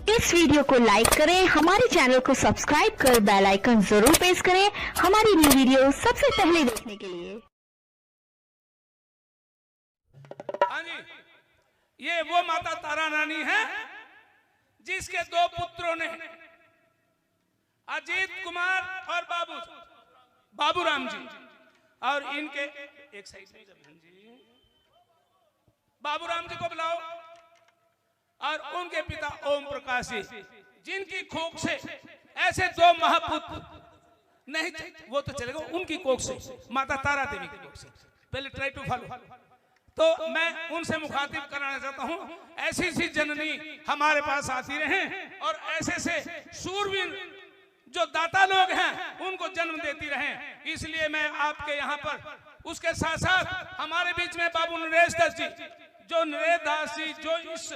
इस वीडियो को लाइक करें, हमारे चैनल को सब्सक्राइब कर बेल आइकन जरूर प्रेस करें हमारी न्यू वीडियो सबसे पहले देखने के लिए। हाँ जी, ये वो माता तारा रानी है जिसके दो पुत्रों ने अजीत कुमार और बाबूराम जी, और इनके एक साइड में जी बाबूराम जी को बुलाओ, और उनके पिता ओम प्रकाश जी, जिनकी कोख से ऐसे दो महापुत्र नहीं, वो तो चलेगा, उनकी कोख से माता तारा देवी की कोख से। पहले ट्राई टू फॉलो। तो मैं उनसे मुखातिब कराना चाहता हूं, ऐसी सी जननी हमारे पास आती रहे और ऐसे से सूरवीर जो दाता लोग हैं उनको जन्म देती रहे। इसलिए मैं आपके यहाँ पर, उसके साथ साथ हमारे बीच में बाबू नरेश दास जी, जो नरेश दास जी जो इस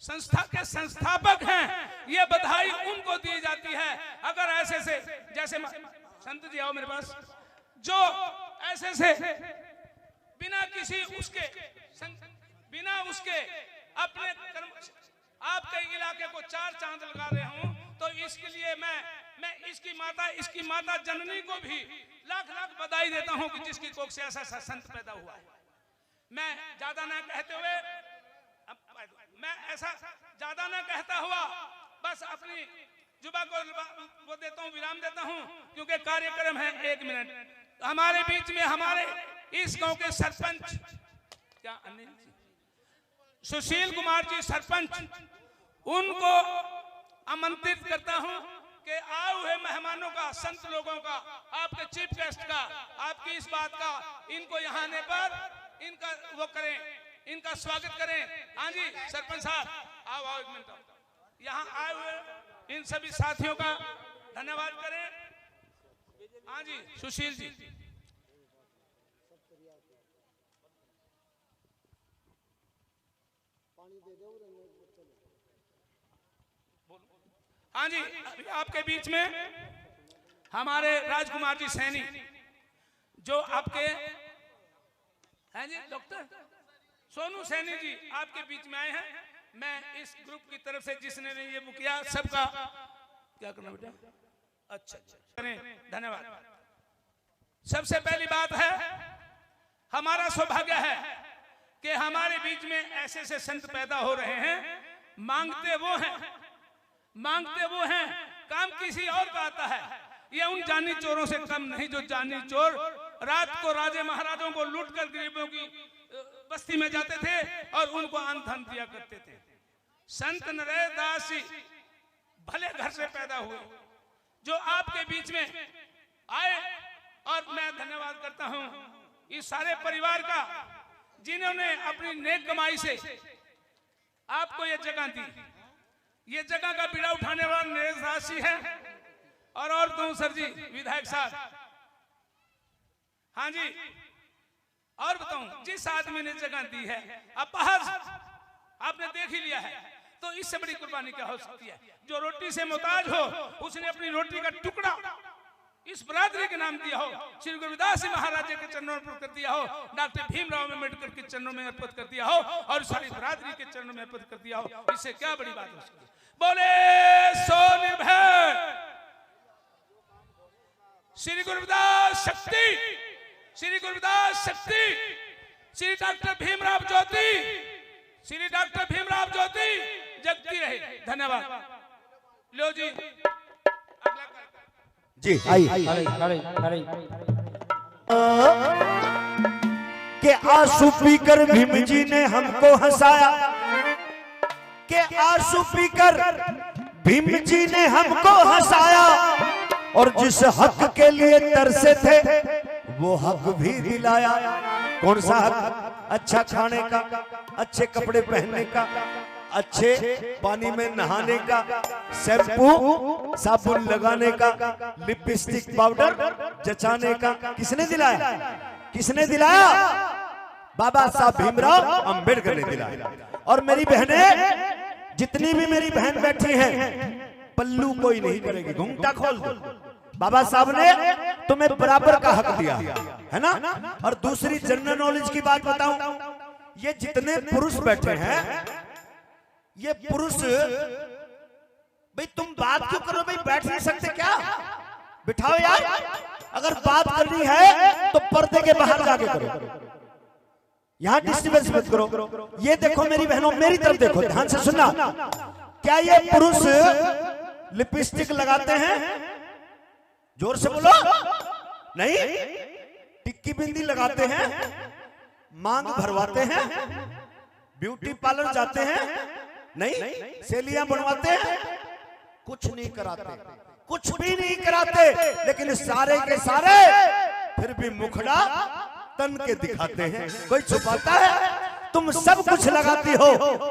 संस्था के संस्थापक हैं, ये बधाई उनको दी जाती है। अगर ऐसे से, जैसे संत जी आओ मेरे पास, जो ऐसे से बिना किसी उसके अपने कर्म आपके इलाके को चार चांद लगा रहे हूं, तो इसके लिए मैं इसकी माता जननी को भी लाख लाख बधाई देता हूं कि जिसकी कोख से ऐसा संत पैदा हुआ है। मैं ज्यादा ना कहते हुए, बस अपनी जुबा को वो देता हूं, विराम देता हूं, क्योंकि कार्यक्रम है 1 मिनट। हमारे बीच में हमारे इस गांव के सरपंच क्या सुशील कुमार जी सरपंच, उनको आमंत्रित करता हूं कि आए हुए मेहमानों का, संत लोगों का, आपके चीफ गेस्ट का, आपकी इस बात का, इनको यहाँ आने पर इनका वो करें, इनका स्वागत करें। हाँ जी सरपंच साहब आओ 1 मिनट, यहाँ आए हुए इन सभी साथियों का धन्यवाद करें। हाँ जी सुशील जी, हाँ जी आपके बीच में हमारे राजकुमार जी सैनी, जो आपके हैं जी, डॉक्टर सोनू सैनी जी आपके बीच में आए हैं। मैं इस ग्रुप की तरफ से जिसने ने ये बुक किया, सबका क्या करना बेटा, अच्छा धन्यवाद। सबसे पहली बात है, हमारा सौभाग्य है कि हमारे बीच में ऐसे से संत पैदा हो रहे हैं। मांगते वो हैं, काम किसी और का आता है। ये उन जानी चोरों से कम नहीं, जो जानी चोर रात को राजे महाराजों को लूट कर गरीबों की बस्ती में जाते थे और उनको अन्न धन दिया करते थे। संत नरेश दास जी भले घर से पैदा हुए, जो आपके बीच में आए, और मैं धन्यवाद करता हूं इस सारे परिवार का, जिन्होंने अपनी नेक कमाई से आपको ये जगह दी। ये जगह का बीड़ा उठाने वाला नरेश दास जी है, और कहूं सर जी विधायक साहब। हाँ जी, और बताऊं, जिस आदमी ने जगह दी है, अपहज आपने देख ही लिया है, तो इससे बड़ी कुर्बानी क्या हो सकती है। जो रोटी से मोहताज हो, उसने अपनी रोटी का टुकड़ा इस बरादरी के नाम दिया हो, श्री गुरु रविदास जी महाराज के चरणों में अर्पित कर दिया हो, डॉक्टर भीमराव अम्बेडकर के चरणों में अर्पित कर दिया हो, और सारी बरादरी के चरणों में अर्पित कर दिया हो, इससे क्या बड़ी बात हो सकती है। बोले सो निर्भय श्री गुरु रविदास शक्ति, श्री गुरु रविदास शक्ति, श्री डॉक्टर भीमराव ज्योति, श्री डॉक्टर भीमराव ज्योति जगती रहे। धन्यवाद। लो जी जी आई के आंसू पीकर भीम जी ने हमको हंसाया, के आंसू पीकर भीम जी ने हमको हंसाया, और जिस हक के लिए तरसे थे वो हक भी दिलाया। कौन सा हक? अच्छा खाने का, अच्छे कपड़े पहनने का, अच्छे पानी में नहाने का, शैम्पू साबुन लगाने का, लिपस्टिक पाउडर जचाने का। किसने दिलाया? किसने दिलाया? बाबा साहब भीमराव अंबेडकर ने दिलाया। और मेरी बहनें, जितनी भी मेरी बहन बैठी हैं, पल्लू कोई नहीं करेगी, घूंघटा खोल दो। बाबा साहब ने तुम्हें बराबर का हक दिया है ना। और दूसरी जनरल नॉलेज की बात बताऊं, ये जितने पुरुष बैठे हैं, ये पुरुष भाई तुम बात क्यों करो भाई, बैठ नहीं सकते क्या? बिठाओ यार। अगर बात करनी है तो पर्दे के बाहर जाके करो, यहाँ डिस्टर्बेंस मत करो। ये देखो मेरी बहनों, मेरी तरफ देखो, ध्यान से सुनना। क्या ये पुरुष लिपस्टिक लगाते हैं? जोर से बोलो। नहीं। टिक्की बिंदी लगाते हैं, मांग भरवाते हैं, ब्यूटी पार्लर जाते हैं? नहीं। सेलियां बनवाते हैं? कुछ नहीं कराते, कुछ भी नहीं कराते, लेकिन सारे के सारे फिर भी मुखड़ा तन के दिखाते हैं। कोई छुपाता है? तुम सब कुछ लगाती हो,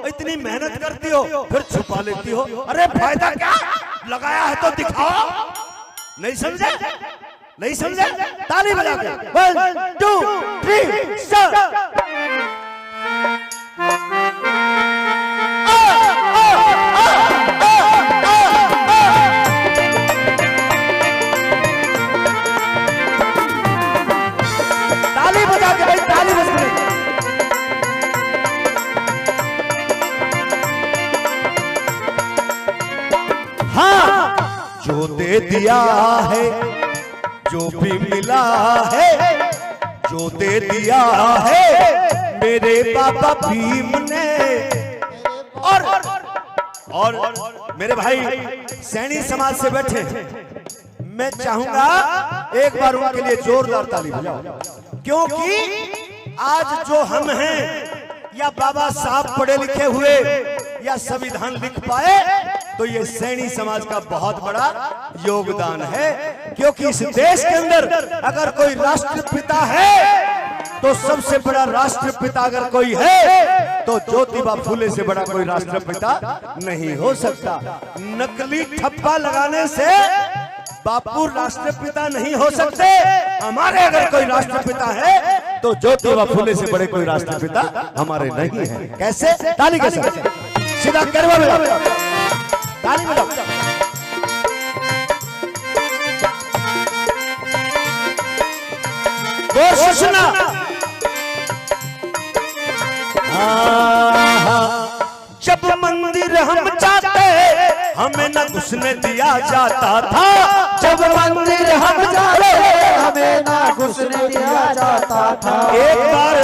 इतनी मेहनत करती हो, फिर छुपा लेती हो। अरे फायदा क्या? लगाया है तो दिखाओ। नहीं समझे? नहीं समझे? ताली बजा के 1 2 3 स्टार्ट। ताली बजा के भाई, ताली बजा के। हाँ, जो दे दिया है, जो भी मिला है, जो दे दिया है मेरे बाबा भीम ने। और मेरे भाई सैनी समाज से बैठे, मैं चाहूंगा एक बार उनके लिए जोरदार ताली बजाओ, क्योंकि आज जो हम हैं, या बाबा साहब पढ़े लिखे हुए या संविधान लिख पाए, तो ये सैनी समाज का बहुत बड़ा योगदान है। क्योंकि इस देश के अंदर अगर कोई राष्ट्रपिता है, तो सबसे बड़ा राष्ट्रपिता अगर कोई है तो ज्योतिबा फूले से बड़ा कोई राष्ट्रपिता नहीं हो सकता। नकली ठप्पा लगाने से बापू राष्ट्रपिता नहीं हो सकते। हमारे अगर कोई राष्ट्रपिता है तो ज्योतिबा फूले से बड़े कोई राष्ट्रपिता हमारे नहीं है। कैसे? ताली कैसे? सीधा करवा में ताली बजाओ। सुना जब मंदिर हम चाहते हमें न घुसने दिया जाता था। जब मंदिर हम चाहते हमें न घुसने दिया जाता था। एक बार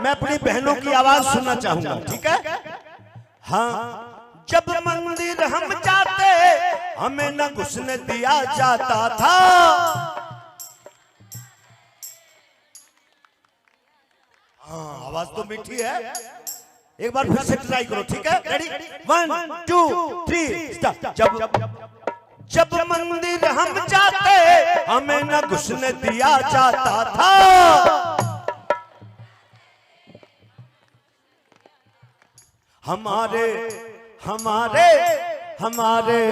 मैं अपनी बहनों की आवाज सुनना चाहूंगा, ठीक है? हाँ, जब मंदिर हम चाहते हमें न घुसने दिया जाता था। हाँ, आवाज तो मीठी है। एक बार फिर से ट्राई करो, ठीक है? Ready 1 2 3 start. जब मंदिर हम चाहते हमें न घुसने दिया जाता था। हमारे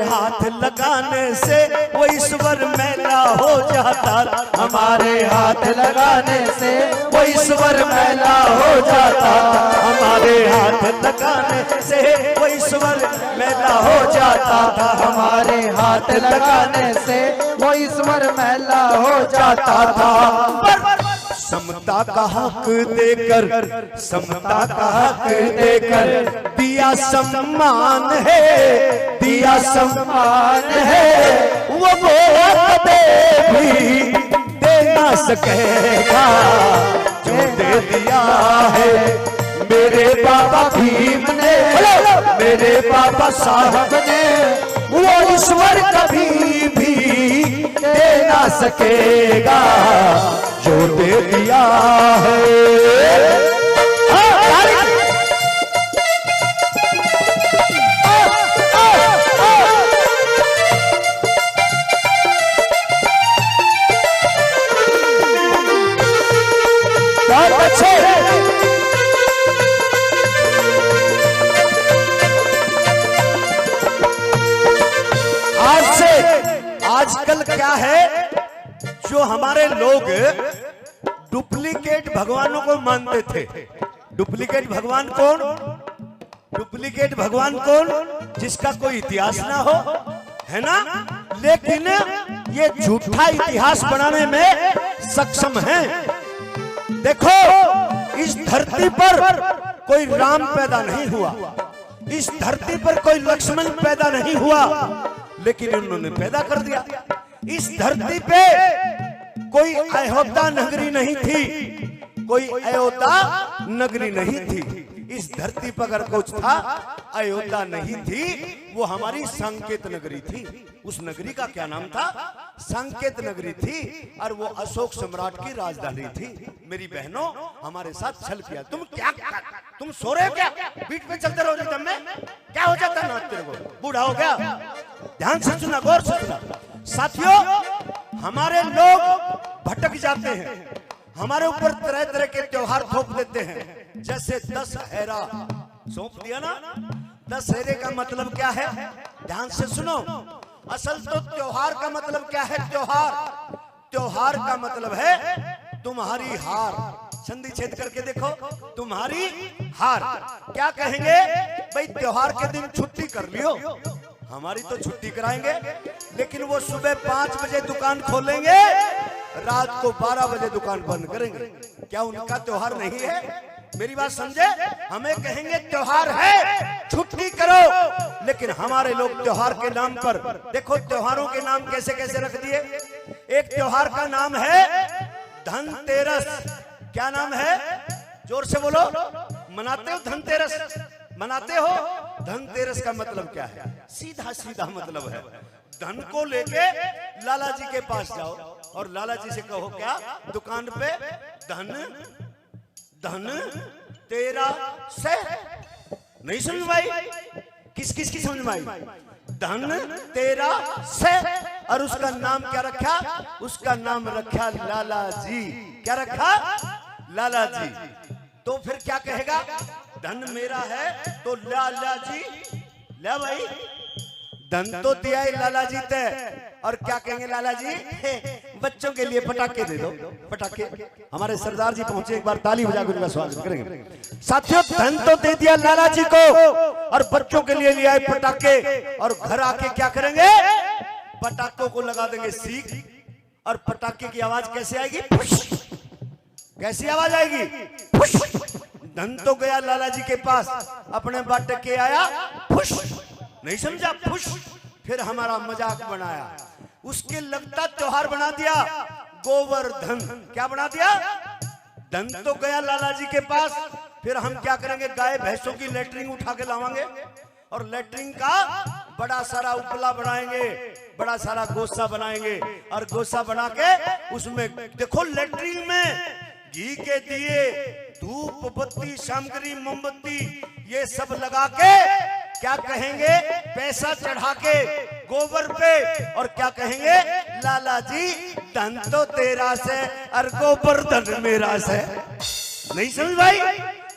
हाथ लगाने से वो ईश्वर मैला हो जाता। हमारे हाथ लगाने से वो ईश्वर मैला हो जाता। हमारे हाथ लगाने से वो ईश्वर मैला हो जाता था। हमारे हाथ लगाने से वो ईश्वर मैला हो जाता था। समता का हक देकर, समता का हक देकर दिया सम्मान है, दिया सम्मान है। वो दे भी दे ना सकेगा जो दे दिया है मेरे बाबा भीम ने, मेरे बाबा साहब ने। वो ईश्वर कभी भी दे ना सकेगा जो दे दिया है। बहुत अच्छे। आजकल क्या है, जो हमारे लोग डुप्लीकेट भगवानों को मानते थे। डुप्लीकेट भगवान कौन? डुप्लीकेट भगवान कौन? जिसका कोई इतिहास ना हो, है ना? लेकिन ये झूठा इतिहास बनाने में सक्षम है। देखो, इस धरती पर कोई राम पैदा नहीं हुआ, इस धरती पर कोई लक्ष्मण पैदा नहीं हुआ, लेकिन उन्होंने पैदा कर दिया। इस धरती पे कोई अयोध्या नगरी नहीं थी, कोई अयोध्या नगरी नहीं थी। इस धरती पर अगर कुछ था, अयोध्या नहीं थी, वो हमारी संकेत नगरी थी। उस नगरी का क्या नाम था? संकेत नगरी थी, और वो अशोक सम्राट की राजधानी थी। मेरी बहनों, हमारे साथ छल किया। तुम सो रहे हो क्या? बीट पे चलते रहो रिदम में, क्या हो जाता है तेरे को? बूढ़ा हो गया? ध्यान से सुना, गौर से सुना। साथियों, हमारे लोग भटक जाते हैं, हमारे ऊपर तरह तरह के त्योहार थोप देते हैं। जैसे दशहरा सौंप दिया ना। दशहरे का मतलब क्या है? ध्यान से सुनो। असल तो त्योहार का मतलब क्या है? त्योहार का मतलब है तुम्हारी हार। संधि छेद करके देखो, तुम्हारी हार। क्या कहेंगे? भाई त्योहार के दिन छुट्टी कर लियो। हमारी तो छुट्टी कराएंगे, लेकिन वो सुबह 5 बजे दुकान खोलेंगे, रात को 12 बजे दुकान बंद करेंगे। क्या उनका त्योहार नहीं है? मेरी बात समझे? हमें कहेंगे त्योहार है, छुट्टी करो, लेकिन हमारे लोग त्योहार के नाम पर, देखो त्योहारों के नाम कैसे कैसे रख दिए। एक त्योहार का नाम है धनतेरस। क्या नाम है? जोर से बोलो। मनाते हो धनतेरस? मनाते हो? धनतेरस का मतलब क्या है? सीधा सीधा मतलब है, धन को लेके लाला जी के पास जाओ और लाला जी से कहो क्या? दुकान पे धन तेरा से। नहीं समझ भाई? किस किस की समझ में आई? धन तेरा से। और उसका नाम क्या रखा? उसका नाम रखा लाला जी। क्या रखा? लाला जी। तो फिर क्या कहेगा? धन मेरा है तो लाला जी। ले भाई, धन तो दिया है लाला जी ते, और क्या कहेंगे लाला जी? बच्चों के लिए पटाखे दे दो। पटाखे। हमारे सरदार जी पहुंचे, एक बार ताली बजा कर उनका स्वागत करेंगे। साथियों, धन तो दे दिया लाला जी को, और बच्चों के लिए ले आए पटाखे, और घर आके क्या करेंगे? पटाखों को लगा देंगे सीख, और पटाखे की आवाज कैसे आएगी? कैसी आवाज आएगी? धन तो गया लाला जी के पास, अपने बाटे के आया फुश। नहीं समझा? फुश। फिर हमारा मजाक बनाया, उसके लगता त्योहार बना दिया गोवर्धन। क्या बना दिया? धन तो गया लाला जी के पास, फिर हम क्या करेंगे? गाय भैंसों की लेटरिंग उठा के लावांगे, और लेटरिंग का बड़ा सारा उपला बनाएंगे, बड़ा सारा गोसा बनाएंगे, और गोसा बना के उसमें देखो लेटरिंग में घी के दिए, धूप बत्ती, सामग्री, मोमबत्ती, ये सब लगा के क्या कहेंगे? पैसा चढ़ा के गोबर पे, और क्या कहेंगे? लाला जी धन तो तेरा से, और गोवर्धन मेरा से। नहीं समझ भाई?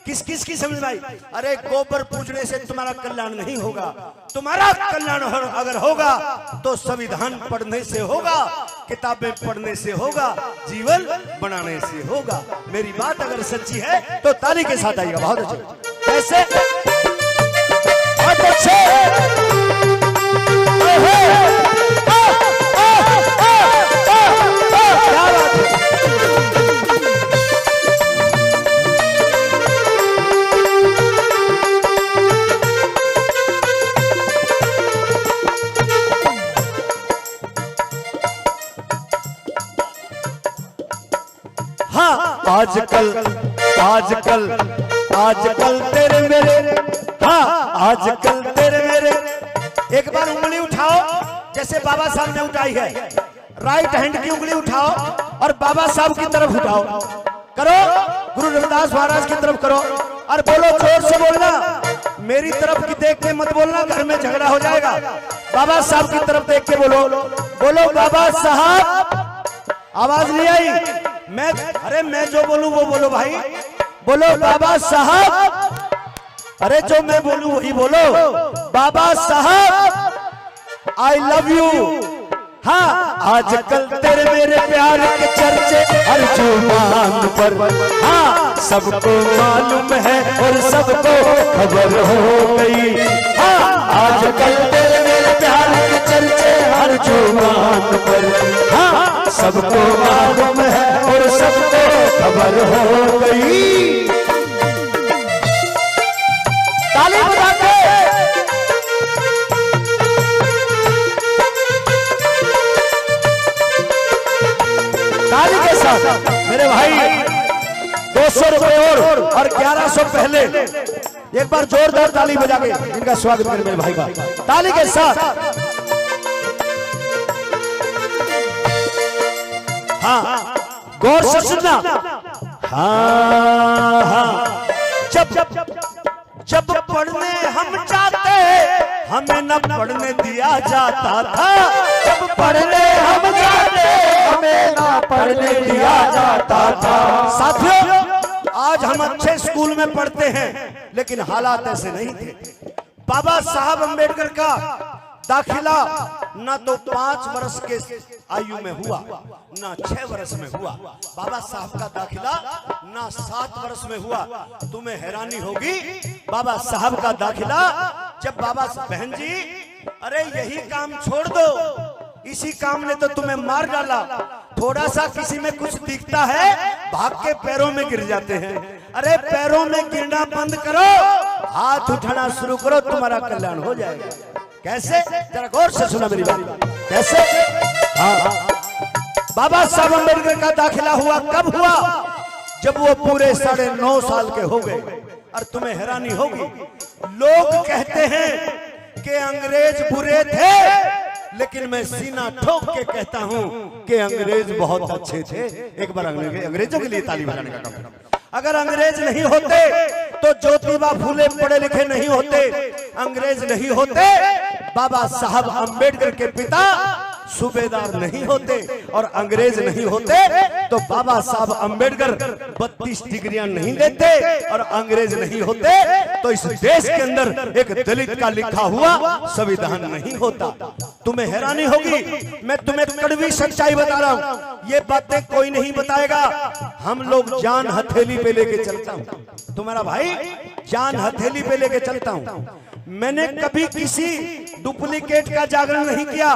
किस किस की समझ भाई? अरे गोबर पूजने से तुम्हारा कल्याण नहीं होगा। तुम्हारा कल्याण अगर होगा तो संविधान पढ़ने से होगा, किताबें पढ़ने से होगा, जीवन बनाने से होगा। मेरी बात अगर सच्ची है तो ताली के साथ आइएगा। बहुत अच्छे। कैसे? बहुत अच्छे। क्या बात है? आजकल तेरे मेरे, हाँ आजकल तेरे मेरे। एक बार उंगली उठाओ, जैसे बाबा साहब ने उठाई है। राइट हैंड की उंगली उठाओ और बाबा साहब की तरफ उठाओ। करो, गुरु रविदास महाराज की तरफ करो, और बोलो, जोर से बोलना। मेरी तरफ की देख के मत बोलना, घर में झगड़ा हो जाएगा। बाबा साहब की तरफ देख के बोलो। बोलो बाबा साहब। आवाज नहीं आई? मैं जो बोलूं वो बोलो भाई। बोलो बाबा साहब। अरे जो मैं बोलूं वही बोलो। बाबा साहब आई लव यू। हाँ, आजकल तेरे मेरे प्यार के चर्चे हर जुबान पर, हाँ सबको मालूम है और सबको खबर हो गई। हाँ, आजकल तेरे मेरे प्यार के चर्चे हर जुबान पर, हाँ सबको मालूम है और सबको खबर हो गई। ताली बजा के साथ मेरे भाई 200 रुपए और 1100 पहले एक बार जोरदार ताली बजा के इनका स्वागत करें मेरे भाई का ताली के साथ। हाँ गौर से सुनना। हाँ हाँ जब पढ़ने हम जाते हमें न पढ़ने दिया जाता था। जब पढ़ने हम जाते हमें न पढ़ने दिया जाता था। साथियों आज हम अच्छे स्कूल में पढ़ते हैं लेकिन हालात ऐसे नहीं थे। बाबा साहब अम्बेडकर का दाखिला ना तो 5 वर्ष के आयु में हुआ ना 6 वर्ष में हुआ। बाबा साहब का दाखिला ना 7 वर्ष में हुआ। तुम्हें हैरानी होगी बाबा साहब का दाखिला जब बाबा बहन जी अरे यही काम छोड़ दो, इसी काम ने तो तुम्हें मार डाला। थोड़ा सा किसी में कुछ दिखता है भाग के पैरों में गिर जाते हैं। अरे पैरों में गिरना बंद करो, हाथ उठाना शुरू करो, तुम्हारा कल्याण हो जाएगा। कैसे? जरा गौर से सुना मेरी बात। कैसे? हाँ बाबा साहब अम्बेडकर का दाखिला हुआ कब हुआ? जब वो पूरे 9.5 साल के हो गए। और तुम्हें हैरानी होगी लोग कहते हैं कि अंग्रेज बुरे थे, लेकिन मैं सीना ठोक के कहता हूं कि अंग्रेज बहुत अच्छे थे। एक बार अंग्रेजों के लिए ताली बजाने का काम। अगर अंग्रेज नहीं होते तो ज्योतिबा फूले पढ़े लिखे नहीं होते, अंग्रेज नहीं होते बाबा साहब अम्बेडकर के पिता सूबेदार नहीं होते, और अंग्रेज नहीं होते तो बाबा साहब अम्बेडकर 32 डिग्रियां नहीं देते, और अंग्रेज नहीं होते तो इस देश के अंदर एक दलित का लिखा हुआ संविधान नहीं होता। तुम्हें हैरानी होगी, मैं तुम्हें कड़वी सच्चाई बता रहा हूं, ये बातें कोई नहीं बताएगा। हम लोग जान हथेली पे लेके चलता हूं, तुम्हारा भाई जान हथेली पे लेके चलता हूं। मैंने कभी किसी डुप्लीकेट का जागरण नहीं किया।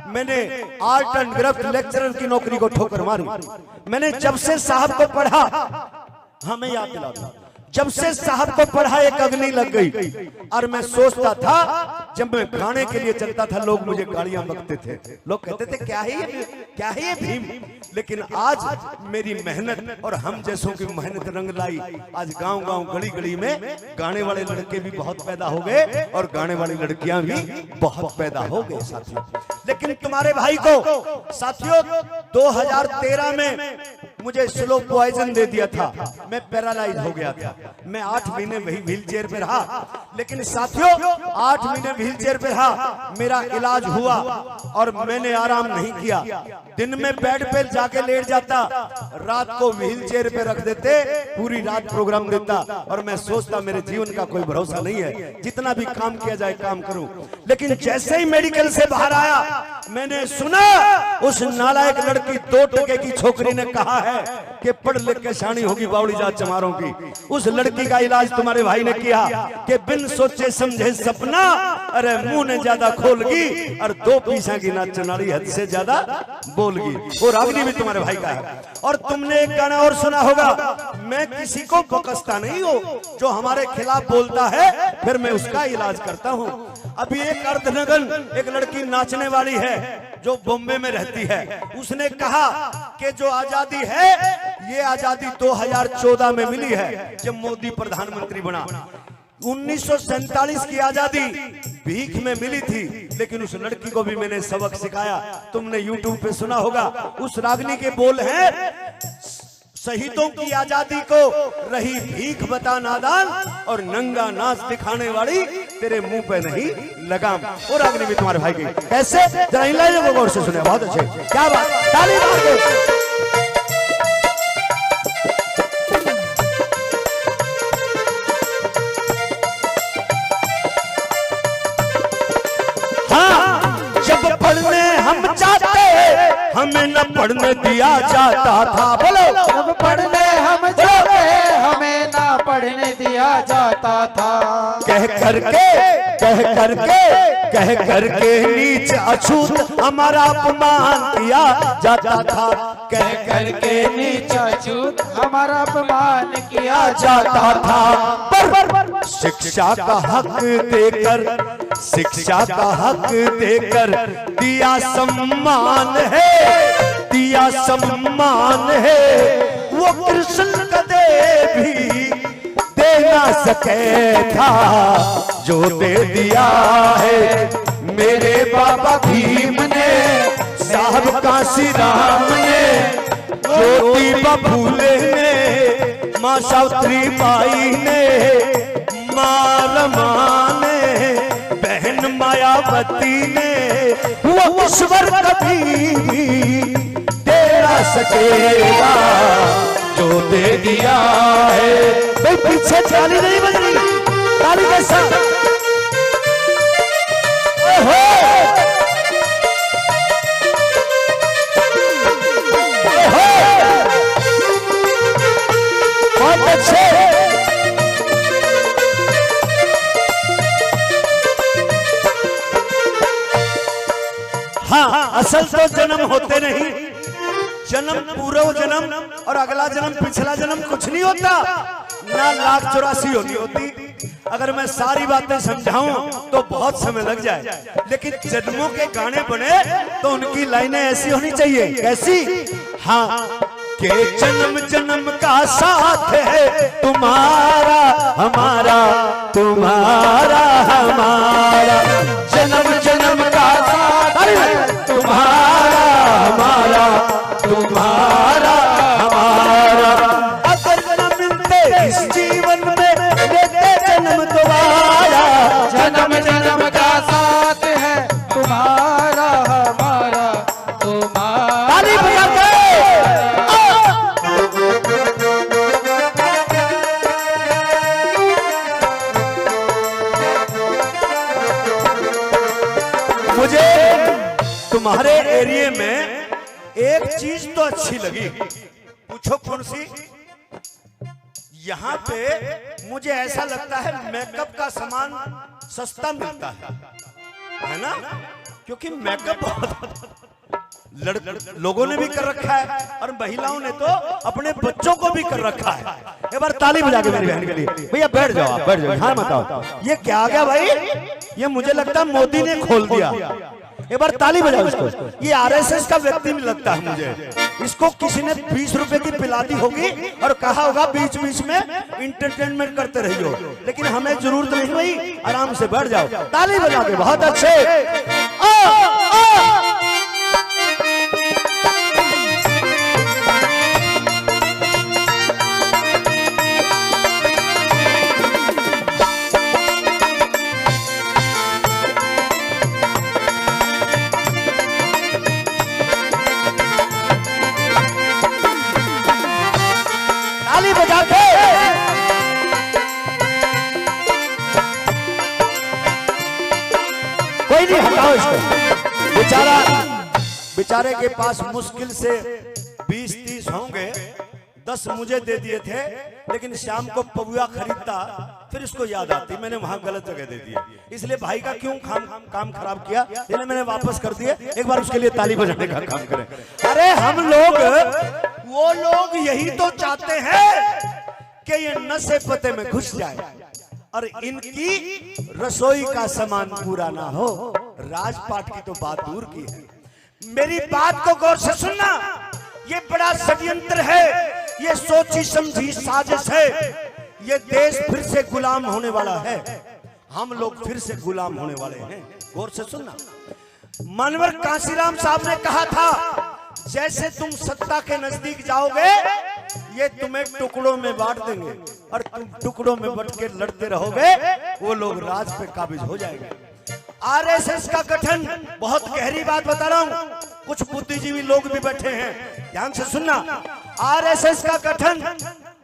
मैंने आर्ट एंड क्राफ्ट लेक्चरर की नौकरी को ठोकर मारी। मैंने जब से साहब को पढ़ा, हमें याद दिलाता, जब से साहब को पढ़ा एक अग्नि लग गई। और मैं सोचता था जब मैं गाने के लिए चलता था लोग मुझे गालियां बकते थे, लोग कहते थे क्या है ये भीम। लेकिन आज मेरी मेहनत और हम जैसों की मेहनत रंग लाई। आज गांव-गांव गली-गली में गाने वाले लड़के भी बहुत पैदा हो गए और गाने वाली लड़कियां भी बहुत पैदा हो गए साथियों। लेकिन तुम्हारे भाई को साथियों 2013 में मुझे स्लो पॉइजन दे दिया था, मैं पैरालाइज हो गया था। मैं 8 महीने वही व्हील चेयर पे रहा, लेकिन साथियों 8 महीने व्हील चेयर पे रहा, मेरा इलाज हुआ और मैंने आराम नहीं किया। दिन में बेड पे जाके लेट जाता, रात को व्हील चेयर पे रख देते, पूरी रात प्रोग्राम देता, और मैं सोचता मेरे जीवन का कोई भरोसा नहीं है, जितना भी काम किया जाए काम करूं। लेकिन जैसे ही मेडिकल से बाहर आया मैंने सुना उस नालायक लड़की 2 टके की छोकरी ने कहा है कि पढ़ लिख के शानी होगी बावड़ी जात चमारों की। उस लड़की का इलाज तुम्हारे भाई ने किया कि बिन सोचे समझे सपना, अरे मुंह ने ज्यादा खोलगी और 2 पैसा की नाच नाड़ी हद से ज्यादा बोलगी। वो रागनी भी तुम्हारे भाई का है। और तुमने एक गाना और सुना होगा, मैं किसी को बकसता नहीं हूँ, जो हमारे खिलाफ बोलता है फिर मैं उसका इलाज करता हूँ। अभी एक अर्धनगन एक लड़की नाचने वाली है जो बॉम्बे में रहती है, उसने कहा कि जो आजादी है ये आजादी 2014 में मिली है जब मोदी प्रधानमंत्री बना। 1947 की आजादी भीख में मिली थी, लेकिन उस लड़की को भी मैंने सबक सिखाया। तुमने YouTube पे सुना होगा, उस रागनी के बोल हैं, शहीदों की आजादी को रही भीख बता नादान, और नंगा नाच दिखाने वाली तेरे मुंह पे नहीं लगाम। और रागनी भी तुम्हारे भाई की कैसे, जरा इन लाइनों को गौर से सुने, बहुत अच्छे, क्या बात, ताली मार दो। हम चाहते हमें न पढ़ने दिया जाता था। बोलो, जब पढ़ने हम जाते हमें न पढ़ने दिया जाता था। कह करके नीच अछूत हमारा अपमान किया जाता था। कह करके नीच अछूत हमारा अपमान किया जाता था। पर शिक्षा का हक दिया सम्मान है, दिया दिया सम्मान है, वो कृष्ण कदे भी दे ना सके था, जो दे दिया है मेरे बाबा भीम ने, साहब काशी राम ने, ज्योति बबूले ने, माँ सावित्री बाई ने, माँ रमा ने, बहन मायावती ने, वो ईश्वर कभी भी दे ना सकेगा, जो दे दिया है। भाई पीछे ताली नहीं बज रही, ताली कैसा? बहुत अच्छे। हाँ, असल तो जन्म होते नहीं, जन्म पूर्व जन्म और अगला जन्म पिछला जन्म कुछ नहीं होता, ना 1,84 होती। अगर मैं सारी बातें समझाऊं तो बहुत समय लग जाए, लेकिन जन्मों के गाने बने तो उनकी लाइनें ऐसी होनी चाहिए। कैसी? हाँ, के जन्म जन्म का साथ है तुम्हारा हमारा, तुम्हारा हमारा, जन्म जन्म का साथ है तुम्हारा हमारा, तुम्हारा हमारा। अगर न मिलते इस जीवन में लेते जन्म दोबारा, जन्म जन्म का साथ है तुम्हारा हमारा, तुम्हारा। ताली बजा के मुझे तुम्हारे एरिया में एक चीज तो अच्छी लगी, पूछो कौन सी? यहाँ पे मुझे ऐसा लगता है मेकअप का सामान सस्ता मिलता है ना? क्योंकि मेकअप लोगों ने भी कर रखा है और महिलाओं ने तो अपने बच्चों को भी कर रखा है। एक बार ताली बजा के मेरी बहन के लिए। भैया बैठ जाओ, आप बैठ जाओ। हाँ बताओ, ये क्या आ गया भाई? ये मुझे लगता है मोदी ने खोल दिया। एक बार ताली बजाओ इसको। ये आरएसएस का व्यक्ति भी लगता है मुझे। इसको किसी ने 20 रुपए की पिला दी होगी और कहा होगा बीच बीच में इंटरटेनमेंट करते रहियो, लेकिन हमें जरूरत नहीं भाई, आराम से बैठ जाओ। ताली बजा के बहुत अच्छे। कोई नहीं, हटाओ इसको। बेचारे के पास मुश्किल से 20-30 होंगे, 10 मुझे दे दिए थे, लेकिन शाम को पबुआ खरीदता फिर इसको याद आती मैंने वहां गलत जगह दे दिए, इसलिए भाई का क्यों काम खराब किया, इसलिए मैंने वापस कर दिए। एक बार उसके लिए ताली बजाने का काम करें। अरे हम लोग, वो लोग यही तो चाहते हैं कि ये नशे पते में घुस जाए और इनकी रसोई का सामान पूरा ना हो। राजपाट की तो बात दूर की है। मेरी बात को गौर से सुनना, ये बड़ा षड्यंत्र है, ये सोची समझी साजिश है। ये देश फिर से गुलाम होने वाला है, हम लोग फिर से गुलाम होने वाले हैं। गौर से सुनना, मनवर कांशीराम साहब ने कहा था, जैसे तुम सत्ता के नजदीक जाओगे ये तुम्हें टुकड़ों में बांट देंगे और तुम टुकड़ों में बंट के लड़ते रहोगे, वो लोग राज पे काबिज हो जाएंगे। आरएसएस का गठन, बहुत गहरी बात बता रहा हूं, कुछ बुद्धिजीवी लोग भी बैठे हैं, ध्यान से सुनना। आरएसएस का गठन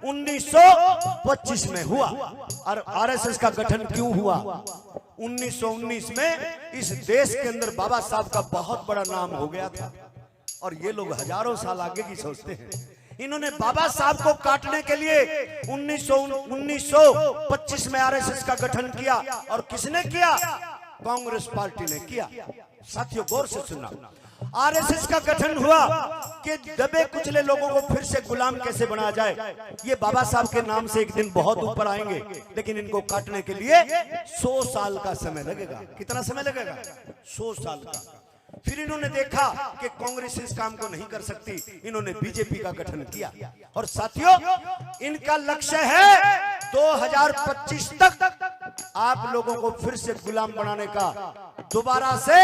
1925 में हुआ। और आरएसएस का गठन क्यों हुआ? 1919 में इस देश के अंदर बाबा साहब का बहुत बड़ा नाम हो गया था और ये लोग हजारों साल आगे की सोचते हैं। इन्होंने बाबा साहब को काटने के लिए 1925 में आरएसएस का गठन किया। और किसने किया? कांग्रेस पार्टी ने किया। साथियों गौर से सुनना, आरएसएस का गठन हुआ कि दबे कुचले लोगों को फिर से गुलाम कैसे बनाया जाए। ये बाबा साहब के नाम से एक दिन बहुत ऊपर आएंगे, लेकिन इनको काटने के लिए 100 साल का समय लगेगा। कितना समय लगेगा? 100 साल का। फिर इन्होंने देखा कि कांग्रेस इस काम को नहीं कर सकती, इन्होंने बीजेपी का गठन किया। और साथियों, इनका लक्ष्य है 2025 तक आप लोगों को फिर से गुलाम बनाने का, दोबारा से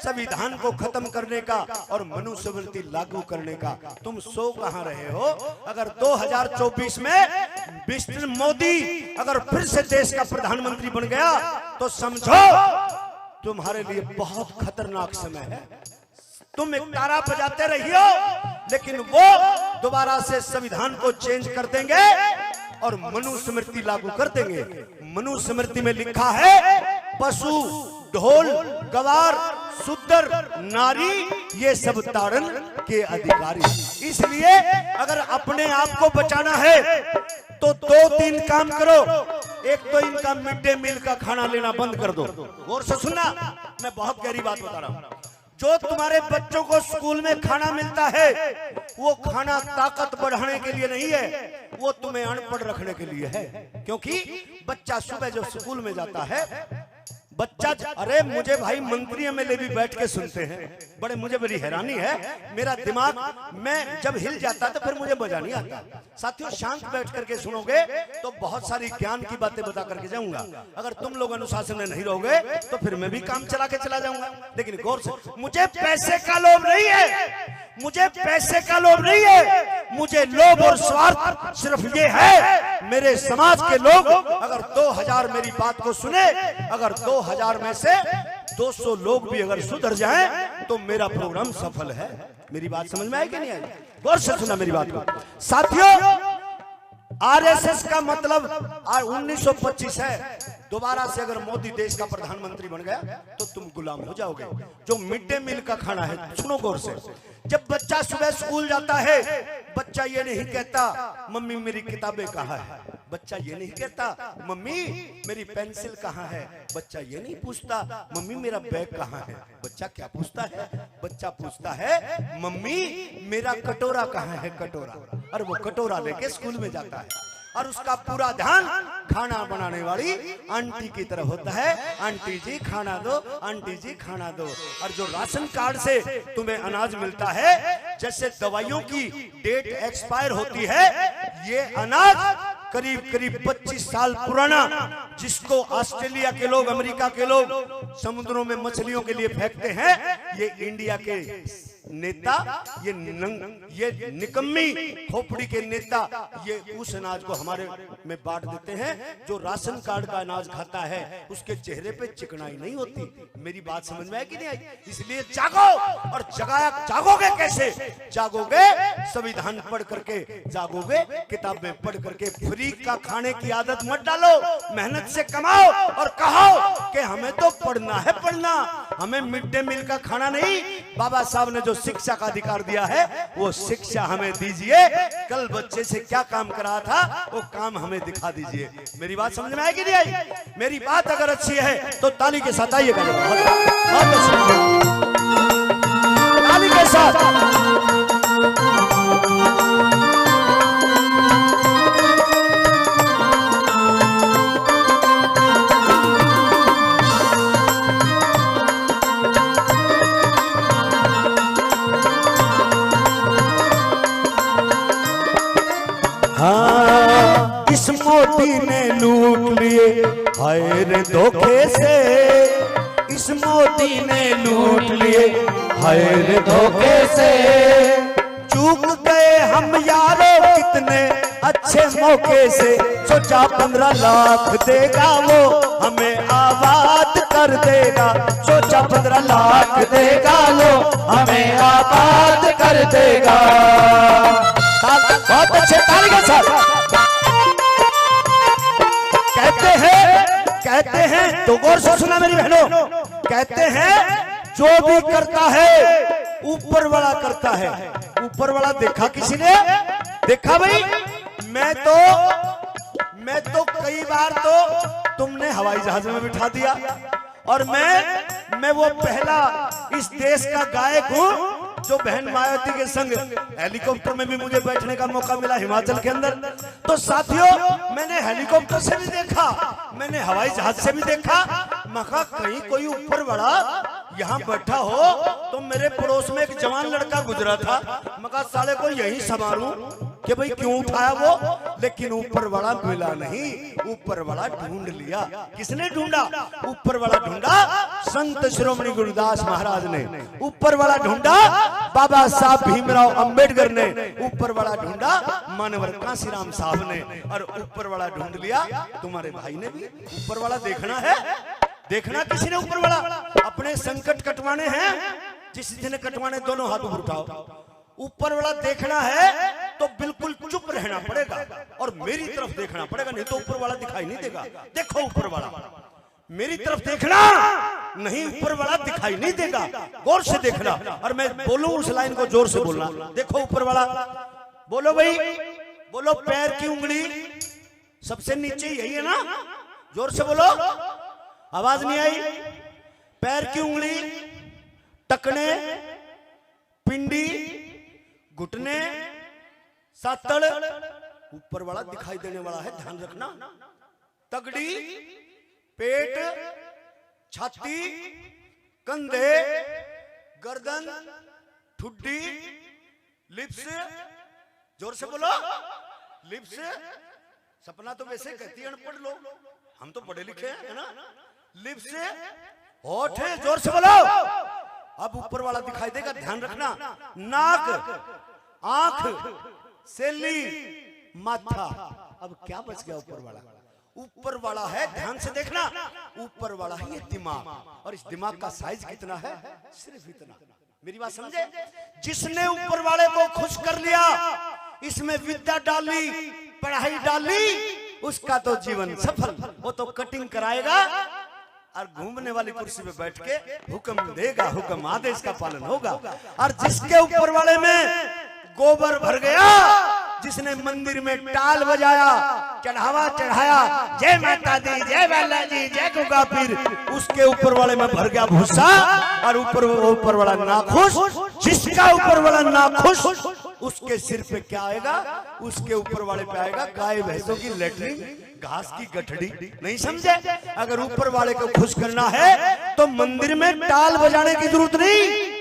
संविधान को खत्म करने का और मनुस्मृति लागू करने का। तुम सो कहां रहे हो? अगर 2024 में मिस्टर मोदी अगर फिर से देश का प्रधानमंत्री बन गया तो समझो तुम्हारे लिए बहुत खतरनाक समय है। तुम एक तारा बजाते रहियो, लेकिन वो दोबारा से संविधान को चेंज कर देंगे और मनुस्मृति लागू कर देंगे। मनुस्मृति में लिखा है पशु, ढोल, गवार, शूद्र, नारी ये सब ताड़न के अधिकारी। इसलिए अगर अपने आप को बचाना है तो 2-3 काम करो। एक तो इनका मिड डे मील का खाना लेना बंद कर दो। गौर से सुनना, मैं बहुत गहरी बात बता रहा हूं। जो तुम्हारे बच्चों को स्कूल में खाना मिलता है वो खाना ताकत बढ़ाने के लिए नहीं है, वो तुम्हें अनपढ़ रखने के लिए है। क्योंकि बच्चा सुबह जो स्कूल में जाता है, बच्चा, अरे मुझे भाई मंत्री एमएलए भी बैठ के सुनते हैं, बड़े मुझे बड़ी हैरानी है। मेरा दिमाग मैं जब हिल जाता तो फिर मुझे मजा नहीं आता। साथियों, शांत बैठ करके सुनोगे तो बहुत सारी ज्ञान की बातें बता करके जाऊंगा। अगर तुम लोग अनुशासन में नहीं रहोगे तो फिर मैं भी काम चला के चला जाऊंगा। लेकिन गौर से, मुझे पैसे का लोभ नहीं है, मुझे पैसे का लोभ नहीं है, मुझे लोभ और स्वार्थ सिर्फ ये है, मेरे समाज के लोग अगर 2000 मेरी बात को सुने, अगर 2000 में से 200 लोग भी अगर सुधर जाएं तो मेरा प्रोग्राम सफल है। मेरी बात समझ में आई कि नहीं आई? गौर से सुना मेरी बात को। साथियों, आरएसएस का मतलब 1925 है। दोबारा से अगर मोदी देश का प्रधानमंत्री बन गया तो तुम गुलाम हो जाओगे। जो मिड डे मील का खाना है, सुनो गौर से, जब बच्चा सुबह स्कूल जाता है, बच्चा ये नहीं कहता मम्मी मेरी किताबें कहाँ है, बच्चा ये नहीं कहता मम्मी मेरी पेंसिल कहाँ है, बच्चा ये नहीं पूछता मम्मी मेरा बैग कहाँ है। बच्चा क्या पूछता है? बच्चा पूछता है मम्मी मेरा कटोरा कहाँ है, कटोरा। और वो कटोरा लेके स्कूल में जाता है और उसका पूरा ध्यान खाना बनाने वाली आंटी की तरफ होता है। आंटी जी खाना दो, आंटी जी खाना दो। और जो राशन कार्ड से तुम्हें अनाज मिलता है, जैसे दवाइयों की डेट एक्सपायर होती है, ये अनाज करीब करीब 25 साल पुराना, जिसको ऑस्ट्रेलिया के लोग, अमेरिका के लोग समुद्रों में मछलियों के लिए फेंकते हैं, ये इंडिया के नेता, ये निकम्मी खोपड़ी के नेता ये उस अनाज को हमारे में बांट देते हैं। जो राशन कार्ड का अनाज खाता है उसके चेहरे पे चिकनाई नहीं होती। मेरी बात समझ में आई कि नहीं आई? इसलिए जागो। और जागोगे कैसे? जागोगे संविधान पढ़ करके, जागोगे किताबें पढ़ करके। फ्री का खाने की आदत मत डालो, मेहनत से कमाओ और कहो कि हमें तो पढ़ना है, पढ़ना, हमें मिड डे मील का खाना नहीं। बाबा साहब ने जो शिक्षा का अधिकार दिया है वो शिक्षा हमें दीजिए। कल बच्चे से क्या काम करा था वो काम हमें दिखा दीजिए। मेरी बात समझ में आई कि नहीं आई? मेरी बात अगर अच्छी है तो ताली के साथ आइएगा, ताली के साथ। हाँ, इस मोदी ने लूट लिए हाय रे धोखे से, इस मोदी ने लूट लिए हाय रे धोखे से। चूक गए हम यारों कितने अच्छे मौके से, सोचा 15 लाख देगा वो हमें आबाद कर देगा, सोचा 15 लाख देगा वो हमें आबाद कर देगा। बहुत अच्छे, ताली के साथ। कहते हैं तो गौर से सुना मेरी बहनों, कहते हैं जो भी करता है ऊपर वाला करता है। ऊपर वाला देखा किसी ने? देखा भाई? मैं तो कई बार तो तुमने हवाई जहाज में बिठा दिया और मैं वो पहला इस देश का गायक हूं जो बहन मायावती के संग हेलीकॉप्टर में भी मुझे बैठने का मौका मिला हिमाचल के अंदर। तो साथियों, मैंने हेलीकॉप्टर से भी देखा, मैंने हवाई जहाज से भी देखा। मखा कहीं कोई ऊपर बड़ा यहाँ बैठा हो तो मेरे पड़ोस में एक जवान लड़का गुजरा था, मैं कहा साले को यही संभालूं कि भाई क्यों उठाया वो, लेकिन ऊपर वाला मिला नहीं, ऊपर वाला ढूंढ लिया। किसने ढूंढा? ऊपर वाला ढूंढा संत श्रोमणी गुरुदास महाराज ने, ऊपर वाला ढूंढा बाबा साहब भीमराव अंबेडकर ने, ऊपर वाला ढूंढा मानवर कांसीराम साहब ने, और ऊपर वाला ढूंढ लिया तुम्हारे भाई ने भी। ऊपर वाला देखना है, देखना किसी ने ऊपर वाला। अपने संकट कटवाने हैं, जिस दिन कटवाने दोनों हाथ ऊपर उठाओ। ऊपर वाला देखना है तो बिल्कुल चुप रहना पड़ेगा और मेरी तरफ देखना पड़ेगा, नहीं तो ऊपर वाला दिखाई नहीं देगा। देखो ऊपर वाला, मेरी तरफ देखना, नहीं ऊपर वाला दिखाई नहीं देगा, गौर से देखना। और मैं बोलूं उस लाइन को जोर से बोलना। देखो ऊपर वाला, बोलो भाई, बोलो पैर की उंगली सबसे नीचे यही है ना, जोर से बोलो, आवाज नहीं आई। पैर की उंगली, टकने, पिंडी, घुटने, सातड़, ऊपर वाला दिखाई देने वाला है, ध्यान रखना। तगड़ी, पेट, छाती, कंधे, गर्दन, ठुड्डी, लिप्स, जोर से बोलो, लिप्स। सपना तो वैसे कहती है अनपढ़ लोग, हम तो पढ़े लिखे हैं, है ना। लिप्स, होठ है, जोर से बोलो। अब ऊपर वाला दिखाई देगा, ध्यान रखना। नाक, आंख, सेली, माथा। अब क्या बच गया ऊपर वाला? ऊपर वाला है, ध्यान से देखना, ऊपर वाला है ये दिमाग, और इस दिमाग का साइज कितना है? सिर्फ इतना। मेरी बात समझे? जिसने ऊपर वाले को खुश कर लिया, इसमें विद्या डाली, पढ़ाई डाली, उसका तो जीवन सफल। वो तो कटिंग कराएगा और घूमने वाली कुर्सी पे बैठ के हुक्म देगा, हुक्म आदेश का पालन होगा। और जिसके ऊपर वाले में गोबर भर गया, जिसने मंदिर में टाल बजाया, चढ़ावा चढ़ाया, जय माता दी, जय बालाजी, जय गुगा पीर, उसके ऊपर वाले में भर गया भूसा। और ऊपर वाला नाखुश, जिसका ऊपर वाला नाखुश, उसके सिर पे क्या आएगा? उसके ऊपर वाले पे आएगा गाय भैंसों की लेटरिन, घास की गठड़ी। नहीं समझे? अगर ऊपर वाले को खुश करना है तो मंदिर में टाल बजाने की जरूरत नहीं,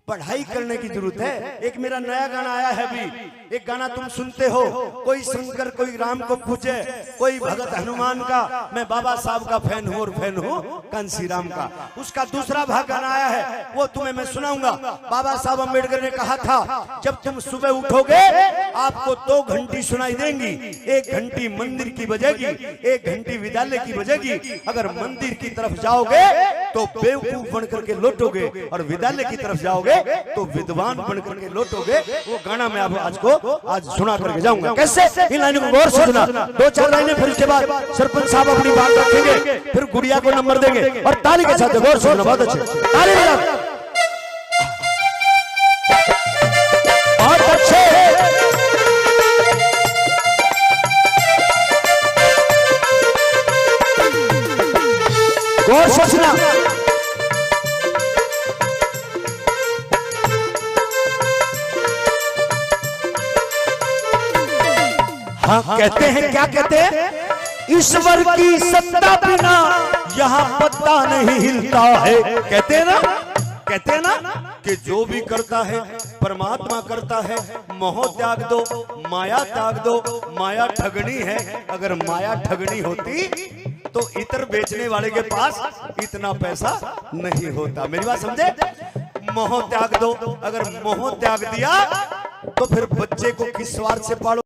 पढ़ाई करने की जरूरत है। एक मेरा नया गाना आया है अभी, एक गाना तुम सुनते हो, कोई शंकर कोई राम को पूछे, कोई भगत हनुमान का, मैं बाबा साहब का फैन हूँ और फैन हूँ कांसीराम का। उसका दूसरा भाग गाना आया है, वो तुम्हें मैं सुनाऊंगा। बाबा साहब अम्बेडकर ने कहा था, जब तुम सुबह उठोगे आपको 2 घंटी सुनाई देंगी, 1 घंटी मंदिर की बजेगी, 1 घंटी विद्यालय की बजेगी। अगर मंदिर की तरफ जाओगे तो बेवकूफ बन करके लौटोगे, और विद्यालय की तरफ जाओगे तो विद्वान बनकर के लौटोगे। वो गाना मैं आज सुना करके जाऊंगा। कैसे? इन लाइनों को गौर से सुना, 2-4 लाइनें, फिर उसके बाद सरपंच साहब अपनी बात रखेंगे, फिर गुड़िया को नंबर देंगे, और ताली के साथ गौर से सुना। बहुत अच्छे, ताली बजाओ, बहुत अच्छे। गौर से सुना। हाँ, कहते हैं, क्या कहते हैं? ईश्वर की सत्ता बिना यहाँ पत्ता नहीं हिलता है। कहते हैं ना, कहते हैं ना कि जो भी करता है परमात्मा करता है। मोह त्याग दो, माया त्याग दो, माया ठगनी है। अगर माया ठगनी होती तो इतर बेचने वाले के पास इतना पैसा नहीं होता। मेरी बात समझे? मोह त्याग दो, अगर मोह त्याग दिया तो फिर बच्चे को किस स्वार्थ से पालो?